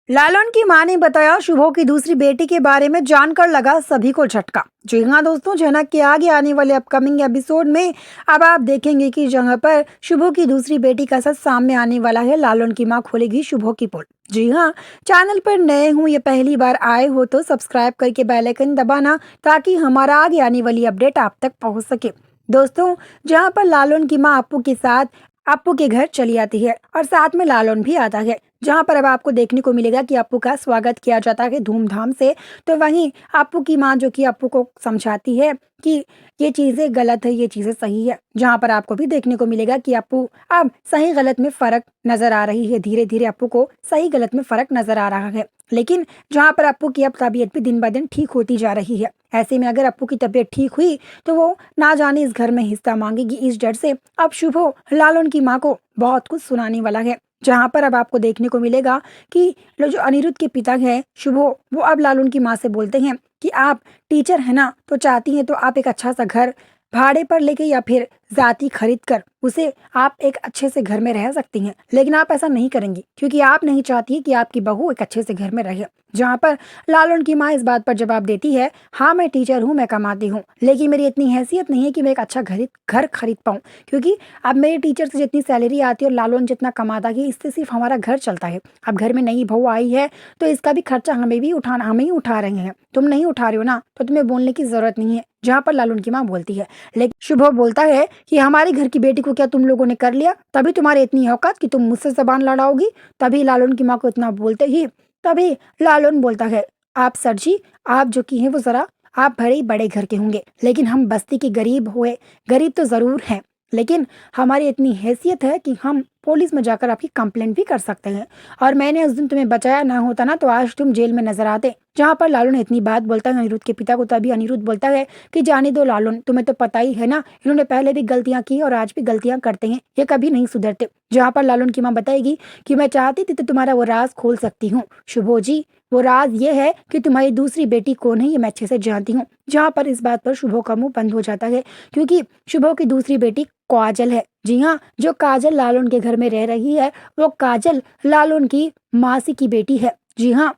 लालन की मां ने बताया शुभो की दूसरी बेटी के बारे में जानकर लगा सभी को झटका। जी हाँ दोस्तों, जनक के आगे आने वाले अपकमिंग एपिसोड में अब आप देखेंगे कि जहां पर शुभो की दूसरी बेटी का सच सामने आने वाला है, लालन की मां खोलेगी शुभो की पोल। जी हाँ, चैनल पर नए हूँ, ये पहली बार आए हो तो सब्सक्राइब करके बेल आइकन दबाना ताकि हमारा आगे आने वाली अपडेट आप तक पहुँच सके। दोस्तों, जहाँ पर लालन की मां अप्पू के साथ अप्पू के घर चली आती है और साथ में लालन भी आता है, जहां पर अब आपको देखने को मिलेगा कि अप्पू का स्वागत किया जाता है धूमधाम से। तो वहीं अप्पू की मां जो कि अप्पू को समझाती है कि ये चीजें गलत है, ये चीजें सही है। जहां पर आपको भी देखने को मिलेगा कि अप्पू अब सही गलत में फर्क नजर आ रही है, धीरे धीरे अप्पू को सही गलत में फर्क नजर आ रहा है। लेकिन जहां पर अप्पू की अब तबीयत भी दिन ब दिन ठीक होती जा रही है। ऐसे में अगर अप्पू की तबीयत ठीक हुई तो वो ना जाने इस घर में हिस्सा मांगेगी। इस डर से अब शुभो लालन की मां को बहुत कुछ सुनाने वाला है। जहां पर अब आपको देखने को मिलेगा कि जो अनिरुद्ध के पिता है शुभो, वो अब लालन की मां से बोलते हैं कि आप टीचर है ना, तो चाहती हैं तो आप एक अच्छा सा घर भाड़े पर लेके या फिर जाति खरीद कर उसे आप एक अच्छे से घर में रह सकती हैं। लेकिन आप ऐसा नहीं करेंगी क्योंकि आप नहीं चाहती कि आपकी बहू एक अच्छे से घर में रहे। जहां पर लालन की माँ इस बात पर जवाब देती है, हाँ मैं टीचर हूँ, मैं कमाती हूँ, लेकिन मेरी इतनी हैसियत नहीं है कि मैं एक अच्छा घर खरीद पाऊँ। क्योंकि अब मेरे टीचर से जितनी सैलरी आती है और लालन जितना कमाता है, इससे सिर्फ हमारा घर चलता है। अब घर में नई बहू आई है तो इसका भी खर्चा हमें ही उठा रहे हैं। तुम नहीं उठा रहे हो ना, तो तुम्हें बोलने की जरूरत नहीं है। जहाँ पर लालन की माँ बोलती है, लेकिन शुभो बोलता है कि हमारे घर की बेटी को क्या तुम लोगों ने कर लिया, तभी तुम्हारी इतनी औकात कि तुम मुझसे जबान लड़ाओगी। तभी लालन की माँ को इतना बोलते ही तभी लालन बोलता है, आप सर जी, आप जो की हैं वो जरा आप भले बड़े घर के होंगे, लेकिन हम बस्ती के गरीब हुए, गरीब तो जरूर हैं, लेकिन हमारी इतनी हैसियत है कि हम पुलिस में जाकर आपकी कंप्लेंट भी कर सकते हैं। और मैंने उस दिन तुम्हें बचाया ना होता ना, तो आज तुम जेल में नजर आते। जहाँ पर लालन इतनी बात बोलता है अनिरुद्ध के पिता को, तभी अनिरुद्ध बोलता है कि जाने दो लालन, तुम्हें तो पता ही है ना, इन्होंने पहले भी गलतियां की और आज भी गलतियां करते हैं, ये कभी नहीं सुधरते। जहाँ पर लालन की माँ बताएगी कि मैं चाहती थी तो तुम्हारा वो राज खोल सकती हूँ शुभो जी, वो राज ये है कि तुम्हारी दूसरी बेटी कौन है, ये मैं अच्छे से जानती हूँ। जहाँ पर इस बात पर शुभो का मुंह बंद हो जाता है, क्योंकि शुभो की दूसरी बेटी काजल है। जी हाँ, जो काजल लालन के घर में रह रही है वो काजल लालन की मासी की बेटी है। जी हाँ,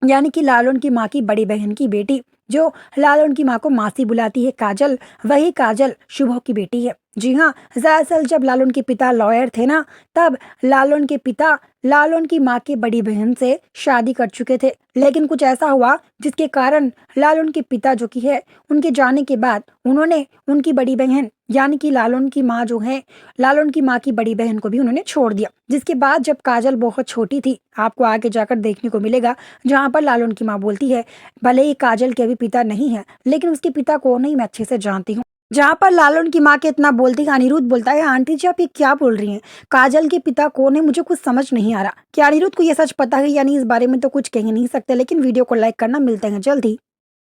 यानी कि लालन की माँ की बड़ी बहन की बेटी, जो लालन की माँ को मासी बुलाती है काजल, वही काजल शुभो की बेटी है। जी हाँ, दरअसल जब लालन के पिता लॉयर थे ना, तब लालन के पिता लालन की माँ की बड़ी बहन से शादी कर चुके थे। लेकिन कुछ ऐसा हुआ जिसके कारण लालन के पिता जो की है, उनके जाने के बाद उन्होंने उनकी बड़ी बहन यानी कि लालन की माँ जो है, लालन की माँ की बड़ी बहन को भी उन्होंने छोड़ दिया। जिसके बाद जब काजल बहुत छोटी थी, आपको आगे जाकर देखने को मिलेगा, जहाँ पर लालन की माँ बोलती है, भले ही काजल के अभी पिता नहीं है, लेकिन उसके पिता को नहीं मैं अच्छे से जानती हूँ। जहाँ पर लालन की माँ के इतना बोलती है, अनिरुद्ध बोलता है, आंटी जी आप ये क्या बोल रही हैं, काजल के पिता कौन है, मुझे कुछ समझ नहीं आ रहा। क्या अनिरुद्ध को ये सच पता है? यानी इस बारे में तो कुछ कह ही नहीं सकते, लेकिन वीडियो को लाइक करना। मिलते हैं जल्द ही।